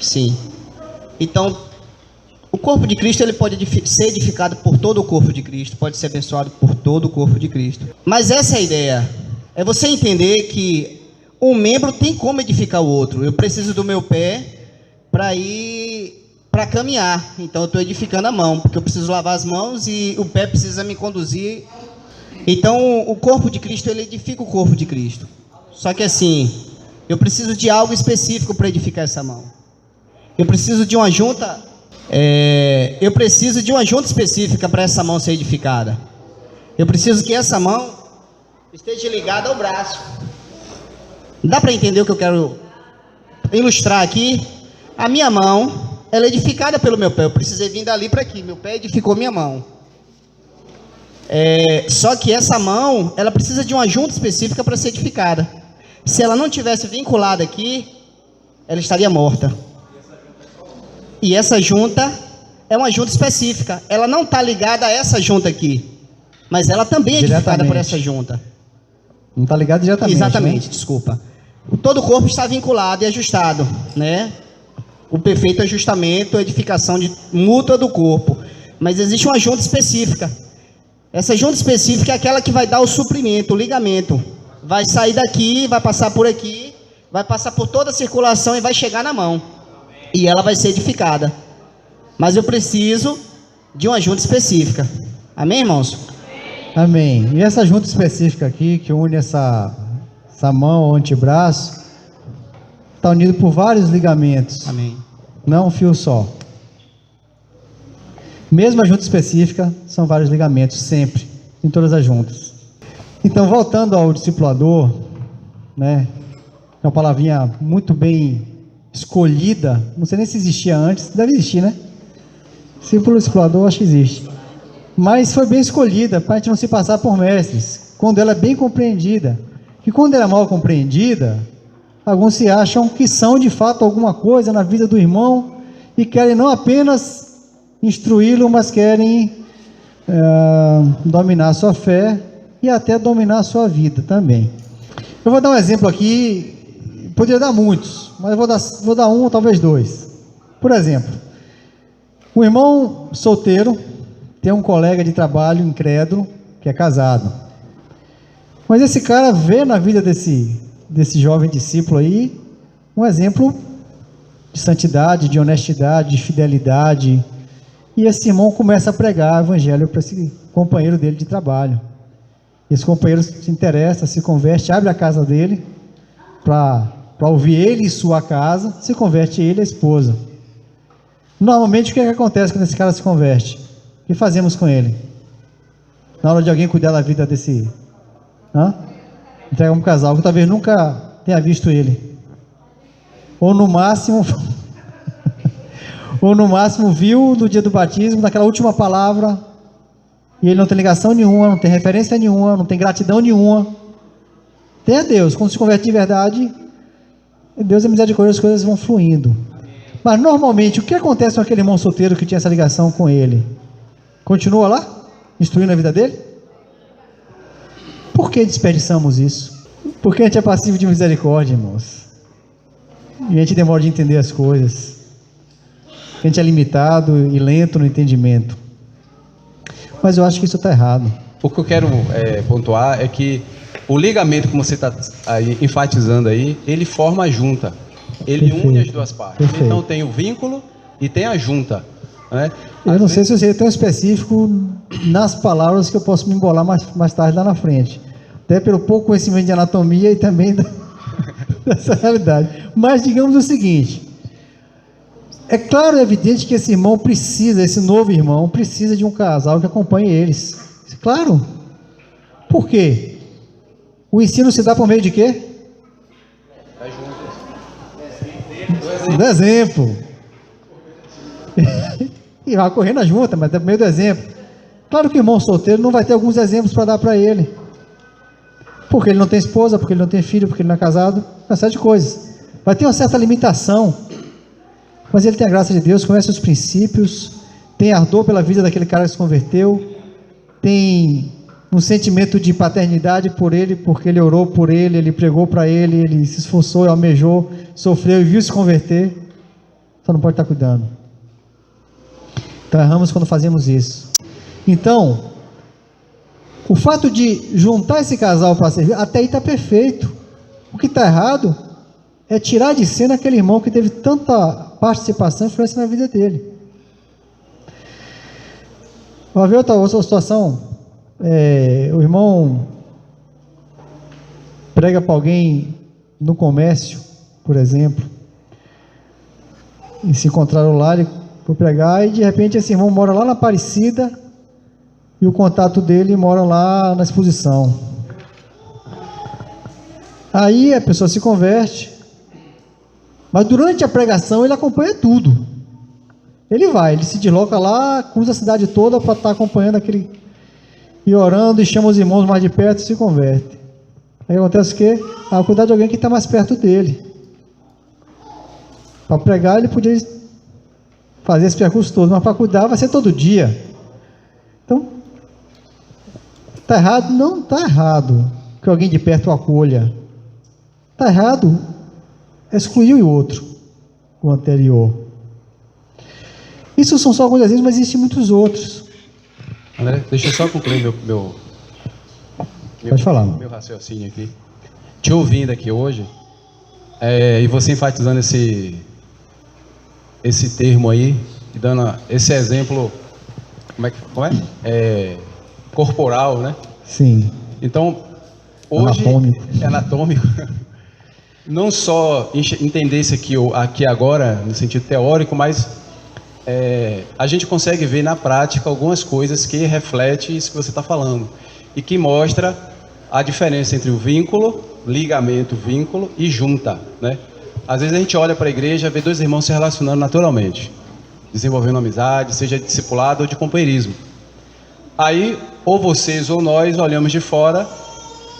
Sim. Então, o corpo de Cristo ele pode ser edificado por todo o corpo de Cristo, pode ser abençoado por todo o corpo de Cristo. Mas essa é a ideia. É você entender que um membro tem como edificar o outro. Eu preciso do meu pé para caminhar. Então eu estou edificando a mão, porque eu preciso lavar as mãos e o pé precisa me conduzir. Então o corpo de Cristo ele edifica o corpo de Cristo. Só que assim, eu preciso de algo específico para edificar essa mão. Eu preciso de uma junta. Eu preciso de uma junta específica para essa mão ser edificada. Eu preciso que essa mão esteja ligada ao braço. Dá para entender o que eu quero ilustrar aqui? A minha mão, ela é edificada pelo meu pé. Eu precisei vir dali para aqui. Meu pé edificou minha mão. Só que essa mão, ela precisa de uma junta específica para ser edificada. Se ela não tivesse vinculada aqui, ela estaria morta. E essa junta é uma junta específica. Ela não está ligada a essa junta aqui, mas ela também é edificada por essa junta. Não está ligado diretamente. Exatamente, né? desculpa. Todo o corpo está vinculado e ajustado, né? O perfeito ajustamento, a edificação mútua do corpo. Mas existe uma junta específica. Essa junta específica é aquela que vai dar o suprimento, o ligamento. Vai sair daqui, vai passar por aqui, vai passar por toda a circulação e vai chegar na mão. E ela vai ser edificada. Mas eu preciso de uma junta específica. Amém, irmãos? Amém. E essa junta específica aqui, que une essa mão ao antebraço, está unido por vários ligamentos. Amém. Não é um fio só. Mesmo a junta específica, são vários ligamentos, sempre, em todas as juntas. Então, voltando ao discipulador, né, é uma palavrinha muito bem escolhida, não sei nem se existia antes, deve existir, né? Discipulador, acho que existe. Mas foi bem escolhida, para a gente não se passar por mestres, quando ela é bem compreendida. E quando ela é mal compreendida, alguns se acham que são de fato alguma coisa na vida do irmão e querem não apenas instruí-lo, mas querem dominar a sua fé e até dominar a sua vida também. Eu vou dar um exemplo aqui, poderia dar muitos, mas eu vou dar um, talvez 2. Por exemplo, um irmão solteiro tem um colega de trabalho incrédulo que é casado. Mas esse cara vê na vida desse jovem discípulo aí um exemplo de santidade, de honestidade, de fidelidade. E esse irmão começa a pregar o evangelho para esse companheiro dele de trabalho. Esse companheiro se interessa, se converte, abre a casa dele para ouvir ele e sua casa, se converte ele e a esposa. Normalmente o que é que acontece quando esse cara se converte? O que fazemos com ele? Na hora de alguém cuidar da vida desse... entrega um casal que talvez nunca tenha visto ele. Ou no máximo... ou no máximo viu no dia do batismo, naquela última palavra, e ele não tem ligação nenhuma, não tem referência nenhuma, não tem gratidão nenhuma. Tem a Deus. Quando se converte de verdade, Deus é misericórdia, as coisas vão fluindo. Mas normalmente, o que acontece com aquele irmão solteiro que tinha essa ligação com ele? Continua lá? Instruindo a vida dele? Por que desperdiçamos isso? Porque a gente é passivo de misericórdia, irmãos. E a gente demora de entender as coisas. A gente é limitado e lento no entendimento. Mas eu acho que isso está errado. O que eu quero pontuar é que o ligamento, como você está enfatizando aí, ele forma a junta. Ele Perfeito. une as duas partes. Perfeito. Então tem o vínculo e tem a junta. Né? Eu não sei se eu seria tão específico nas palavras que eu posso me embolar mais tarde lá na frente. Até pelo pouco conhecimento de anatomia e também dessa realidade. Mas digamos o seguinte... É claro e evidente que esse irmão precisa, esse novo irmão, precisa de um casal que acompanhe eles. Claro. Por quê? O ensino se dá por meio de quê? Do exemplo. E vai correndo a junta, mas é por meio do exemplo. Claro que o irmão solteiro não vai ter alguns exemplos para dar para ele. Porque ele não tem esposa, porque ele não tem filho, porque ele não é casado, uma série de coisas. Vai ter uma certa limitação, mas ele tem a graça de Deus, conhece os princípios, tem ardor pela vida daquele cara que se converteu, tem um sentimento de paternidade por ele, porque ele orou por ele, ele pregou para ele, ele se esforçou, almejou, sofreu e viu se converter. Só não pode estar cuidando. Então erramos quando fazemos isso. Então, o fato de juntar esse casal para servir, até aí está perfeito. O que está errado é tirar de cena aquele irmão que teve tanta participação e influência na vida dele. Vai ver outra situação. O irmão prega para alguém no comércio, por exemplo, e se encontraram lá, ele foi pregar, e de repente esse irmão mora lá na Aparecida, e o contato dele mora lá na Exposição. Aí a pessoa se converte, mas durante a pregação ele acompanha tudo. Ele se desloca lá, cruza a cidade toda para estar acompanhando aquele, e orando, e chama os irmãos mais de perto e se converte. Aí acontece o quê? Cuidar de alguém que está mais perto dele. Para pregar ele podia fazer esse percurso todo, mas para cuidar vai ser todo dia. Então, está errado? Não está errado que alguém de perto o acolha. Está errado excluir o outro, o anterior. Isso são só alguns exemplos, mas existem muitos outros. André, deixa eu só concluir Pode falar. Meu raciocínio aqui. Te ouvindo aqui hoje, e você enfatizando esse termo aí, e dando esse exemplo, como é? Corporal, né? Sim. Então, hoje... Anatômico. Não só entender isso aqui agora, no sentido teórico, mas a gente consegue ver na prática algumas coisas que refletem isso que você está falando e que mostra a diferença entre o vínculo, ligamento, vínculo e junta, né? Às vezes a gente olha para a igreja e vê dois irmãos se relacionando naturalmente, desenvolvendo amizade, seja de discipulado ou de companheirismo. Aí, ou vocês ou nós olhamos de fora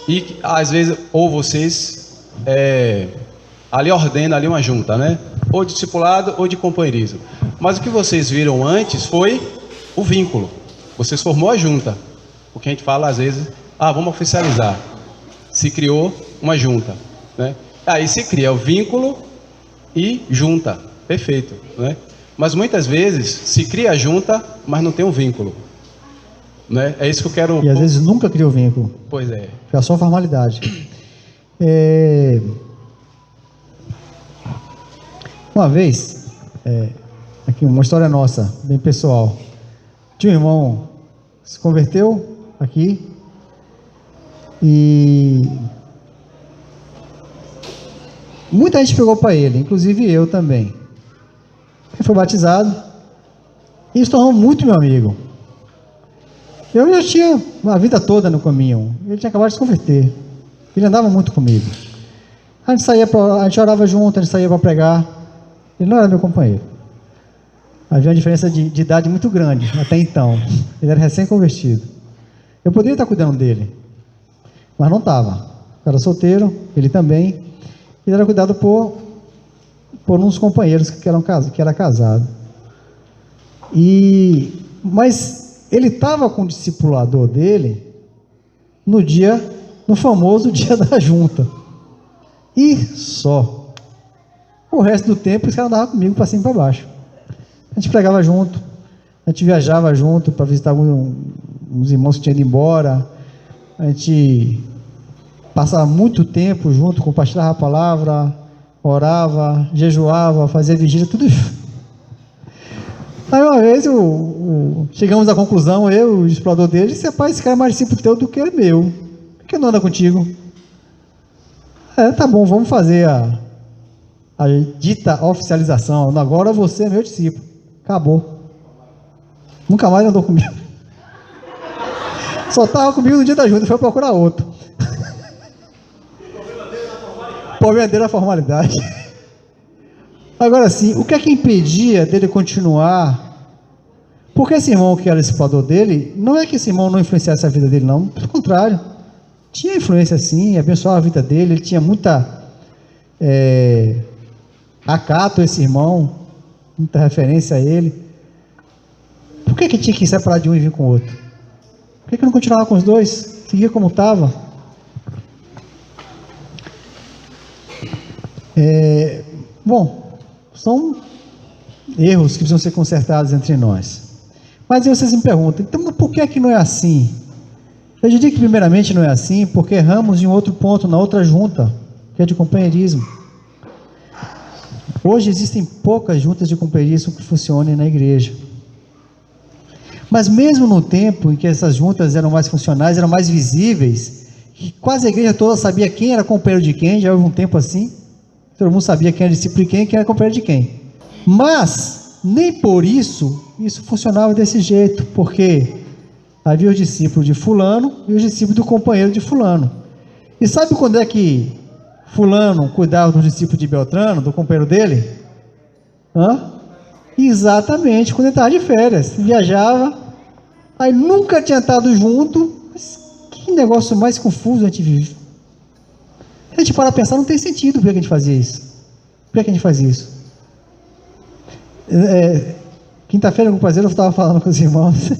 e às vezes, ou vocês ali ordenam ali uma junta, né? Ou de discipulado ou de companheirismo. Mas o que vocês viram antes foi o vínculo. Vocês formou a junta. O que a gente fala às vezes, vamos oficializar. Se criou uma junta, né? Aí se cria o vínculo e junta. Perfeito, né? Mas muitas vezes se cria a junta, mas não tem um vínculo, né? É isso que eu quero... E às vezes nunca cria o vínculo. Pois é. Fica só formalidade. Uma vez, aqui uma história nossa, bem pessoal. Tinha um irmão que se converteu aqui e muita gente pegou para ele, inclusive eu também. Ele foi batizado e se tornou muito meu amigo. Eu já tinha a vida toda no caminho. Ele tinha acabado de se converter. Ele andava muito comigo. A gente orava junto, a gente saía para pregar. Ele não era meu companheiro. Havia uma diferença de idade muito grande até então. Ele era recém-convertido. Eu poderia estar cuidando dele, mas não estava. Eu era solteiro, ele também. Ele era cuidado por uns companheiros que era casado. Mas ele estava com o discipulador dele no famoso dia da junta. E só. O resto do tempo, esse cara andava comigo para cima e para baixo. A gente pregava junto, a gente viajava junto para visitar uns irmãos que tinham ido embora. A gente passava muito tempo junto, compartilhava a palavra, orava, jejuava, fazia vigília, tudo isso. Aí uma vez chegamos à conclusão, eu, o explorador dele, disse: rapaz, esse cara é mais discípulo teu do que meu. Por que não anda contigo? Tá bom, vamos fazer a dita oficialização. Agora você é meu discípulo. Acabou. Nunca mais andou comigo. Só estava comigo no dia da junta, foi procurar outro. Problema dele é a formalidade. Agora sim, o que é que impedia dele continuar? Porque esse irmão que era discipulador dele, não é que esse irmão não influenciasse a vida dele, não. Pelo contrário. tinha influência sim, abençoava a vida dele, ele tinha muita acato a esse irmão, muita referência a ele. Por que tinha que separar de um e vir com o outro? Por que não continuava com os dois? Seguia como estava? Bom, são erros que precisam ser consertados entre nós. Mas aí vocês me perguntam, então por que não é assim? Eu diria que primeiramente não é assim, porque erramos em outro ponto, na outra junta, que é de companheirismo. Hoje existem poucas juntas de companheirismo que funcionem na igreja. Mas mesmo no tempo em que essas juntas eram mais funcionais, eram mais visíveis, que quase a igreja toda sabia quem era companheiro de quem, já houve um tempo assim, todo mundo sabia quem era discípulo de quem era companheiro de quem. Mas, nem por isso funcionava desse jeito, porque havia os discípulos de fulano e os discípulos do companheiro de fulano. E sabe quando é que fulano cuidava do discípulo de Beltrano, do companheiro dele? Exatamente, quando ele estava de férias, viajava, aí nunca tinha estado junto. Mas que negócio mais confuso a gente vive. A gente para pensar, não tem sentido por que a gente fazia isso. Por que a gente faz isso? Quinta-feira, com o prazer, eu estava falando com os irmãos,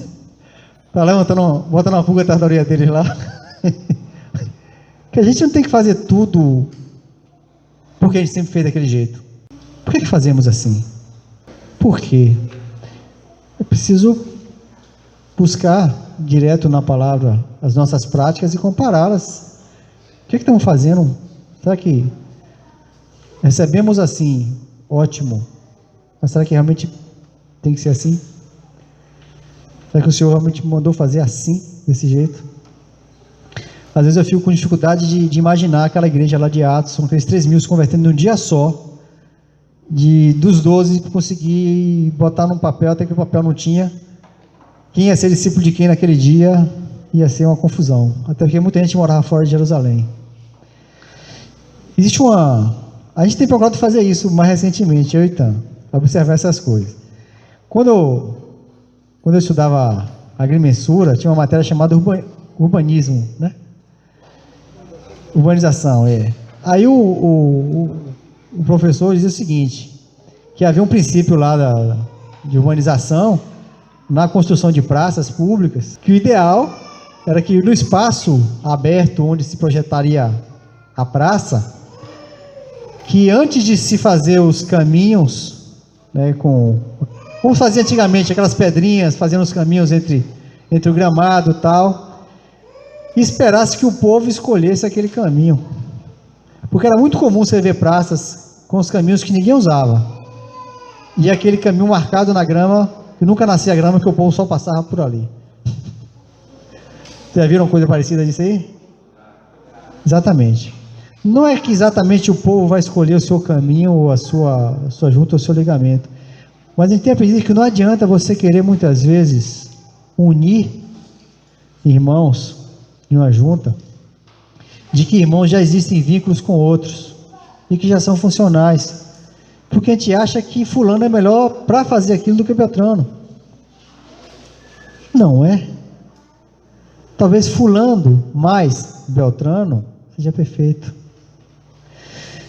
tá botando uma pulga atrás da orelha deles lá, que a gente não tem que fazer tudo porque a gente sempre fez daquele jeito. Por que fazemos assim? Por quê? É preciso buscar direto na palavra as nossas práticas e compará-las. O que estamos fazendo? Será que recebemos assim? Ótimo. Mas será que realmente tem que ser assim? Será que o Senhor realmente mandou fazer assim, desse jeito? Às vezes eu fico com dificuldade de imaginar aquela igreja lá de Atos, são aqueles 3.000 se convertendo num dia só, dos 12 conseguir botar num papel, até que o papel não tinha, quem ia ser discípulo de quem naquele dia, ia ser uma confusão, até porque muita gente morava fora de Jerusalém. A gente tem procurado fazer isso mais recentemente, eu e Tan, observar essas coisas. Quando eu estudava agrimensura, tinha uma matéria chamada urbanismo, né? Urbanização, Aí o professor dizia o seguinte, que havia um princípio lá de urbanização, na construção de praças públicas, que o ideal era que no espaço aberto onde se projetaria a praça, que antes de se fazer os caminhos, né, como fazia antigamente, aquelas pedrinhas, fazendo os caminhos entre o gramado e tal, e esperasse que o povo escolhesse aquele caminho, porque era muito comum você ver praças com os caminhos que ninguém usava, e aquele caminho marcado na grama, que nunca nascia grama, que o povo só passava por ali. Vocês já viram coisa parecida disso aí? Exatamente. Não é que exatamente o povo vai escolher o seu caminho, ou a sua junta, ou o seu ligamento, mas a gente tem aprendido que não adianta você querer muitas vezes unir irmãos em uma junta, de que irmãos já existem vínculos com outros, e que já são funcionais, porque a gente acha que fulano é melhor para fazer aquilo do que Beltrano. Não é. Talvez fulano mais Beltrano seja perfeito.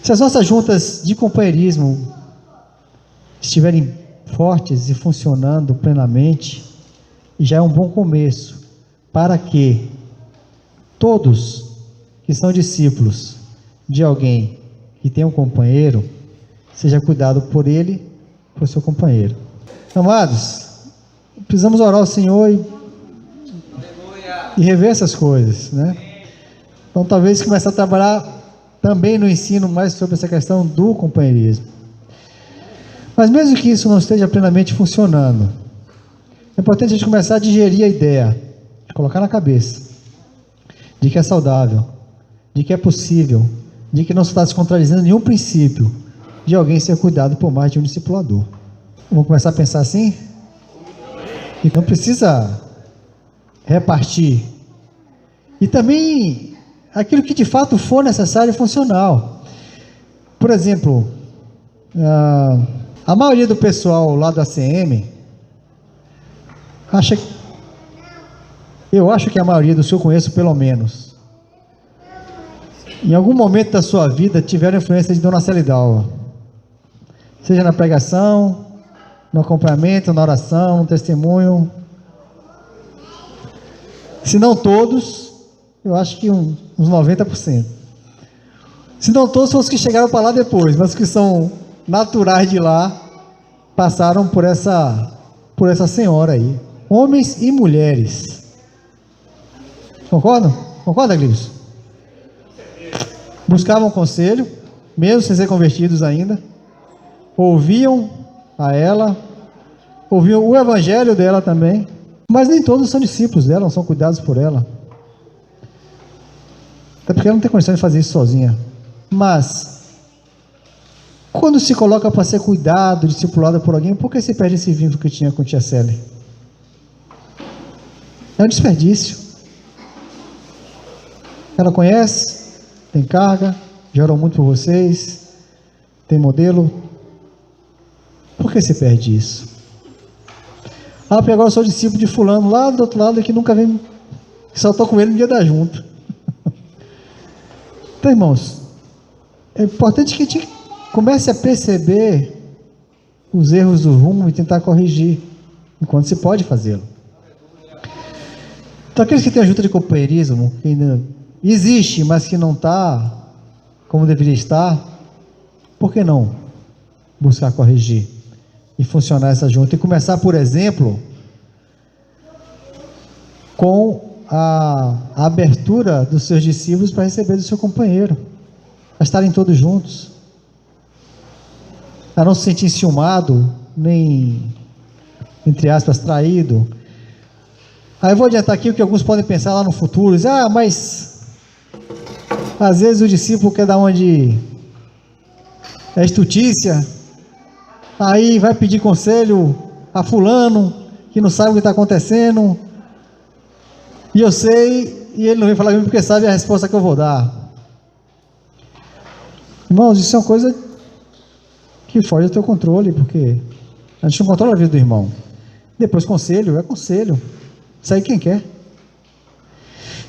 Se as nossas juntas de companheirismo estiverem fortes e funcionando plenamente, já é um bom começo para que todos que são discípulos de alguém que tem um companheiro, seja cuidado por ele, por seu companheiro. Amados, precisamos orar ao Senhor e rever essas coisas, né? Então talvez começar a trabalhar também no ensino mais sobre essa questão do companheirismo. Mas mesmo que isso não esteja plenamente funcionando, é importante a gente começar a digerir a ideia, de colocar na cabeça, de que é saudável, de que é possível, de que não está se contradizendo nenhum princípio de alguém ser cuidado por mais de um discipulador. Vamos começar a pensar assim? E não precisa repartir. E também aquilo que de fato for necessário e funcional. Por exemplo, a maioria do pessoal lá do ACM eu acho que a maioria dos que eu conheço, pelo menos, em algum momento da sua vida tiveram influência de Dona Célia Dalva, seja na pregação, no acompanhamento, na oração, no testemunho. Se não todos, eu acho que uns 90%. Se não todos, foram os que chegaram para lá depois, mas os que são naturais de lá, passaram por essa senhora aí. Homens e mulheres. Concordam? Concorda, Glibson? Buscavam conselho, mesmo sem ser convertidos ainda. Ouviam a ela, ouviam o evangelho dela também. Mas nem todos são discípulos dela, não são cuidados por ela. Até porque ela não tem condição de fazer isso sozinha. Mas, quando se coloca para ser cuidado, discipulado por alguém, por que se perde esse vínculo que tinha com tia Célia? É um desperdício. Ela conhece, tem carga, já orou muito por vocês, tem modelo. Por que se perde isso? Ah, porque agora eu sou discípulo de fulano lá do outro lado que nunca vem, só estou com ele no dia da junta. Então, irmãos, é importante que a gente comece a perceber os erros do rumo e tentar corrigir, enquanto se pode fazê-lo. Então, aqueles que têm a junta de companheirismo, que ainda existe, mas que não está como deveria estar, por que não buscar corrigir e funcionar essa junta? E começar, por exemplo, com a abertura dos seus discípulos para receber do seu companheiro, a estarem todos juntos, a não se sentir enciumado, nem, entre aspas, traído. Aí eu vou adiantar aqui o que alguns podem pensar lá no futuro, dizer, mas às vezes o discípulo quer dar onde é estutícia, aí vai pedir conselho a fulano, que não sabe o que está acontecendo, e eu sei, e ele não vem falar comigo porque sabe a resposta que eu vou dar. Irmãos, isso é uma coisa que foge do teu controle, porque a gente não controla a vida do irmão. Depois conselho, é conselho, isso aí quem quer.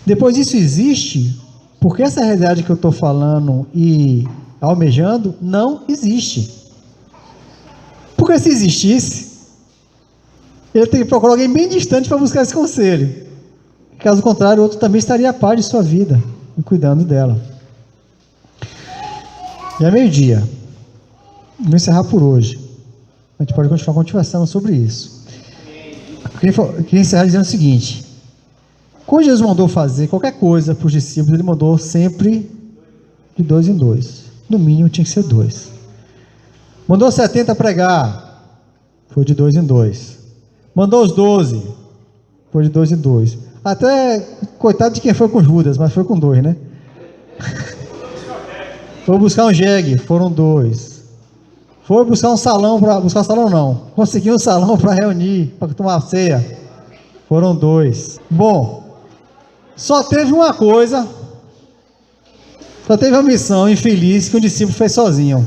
Depois isso existe, porque essa realidade que eu estou falando e almejando, não existe. Porque se existisse, ele tem que procurar alguém bem distante para buscar esse conselho. Caso contrário, o outro também estaria a par de sua vida e cuidando dela. E é meio-dia. Vou encerrar por hoje. A gente pode continuar conversando sobre isso. Eu queria encerrar dizendo o seguinte: quando Jesus mandou fazer qualquer coisa para os discípulos, ele mandou sempre de 2 em 2. No mínimo tinha que ser 2. Mandou 70 pregar, foi de 2 em 2. Mandou os 12, foi de 2 em 2. Até, coitado de quem foi com Judas, mas foi com 2, né? Foi buscar um jegue, foram 2. Foi buscar um salão, conseguiu um salão para reunir, para tomar ceia, foram 2. Bom, só teve uma coisa, só teve uma missão infeliz que o discípulo fez sozinho,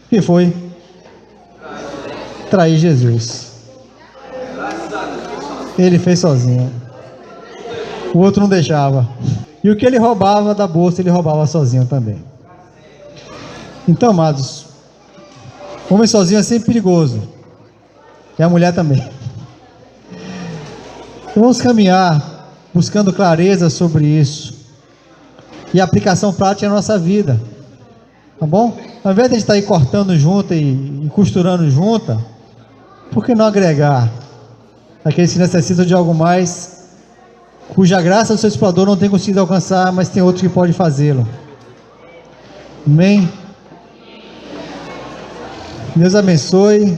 que foi trair Jesus. Ele fez sozinho, o outro não deixava, e o que ele roubava da bolsa, ele roubava sozinho também. Então, amados, homem sozinho é sempre perigoso, e a mulher também. Então, vamos caminhar buscando clareza sobre isso e aplicação prática na nossa vida, tá bom? Ao invés de a gente estar aí cortando junta e costurando junta, por que não agregar aqueles que necessitam de algo mais, cuja graça do seu explorador não tem conseguido alcançar, mas tem outro que pode fazê-lo? Amém? Deus abençoe.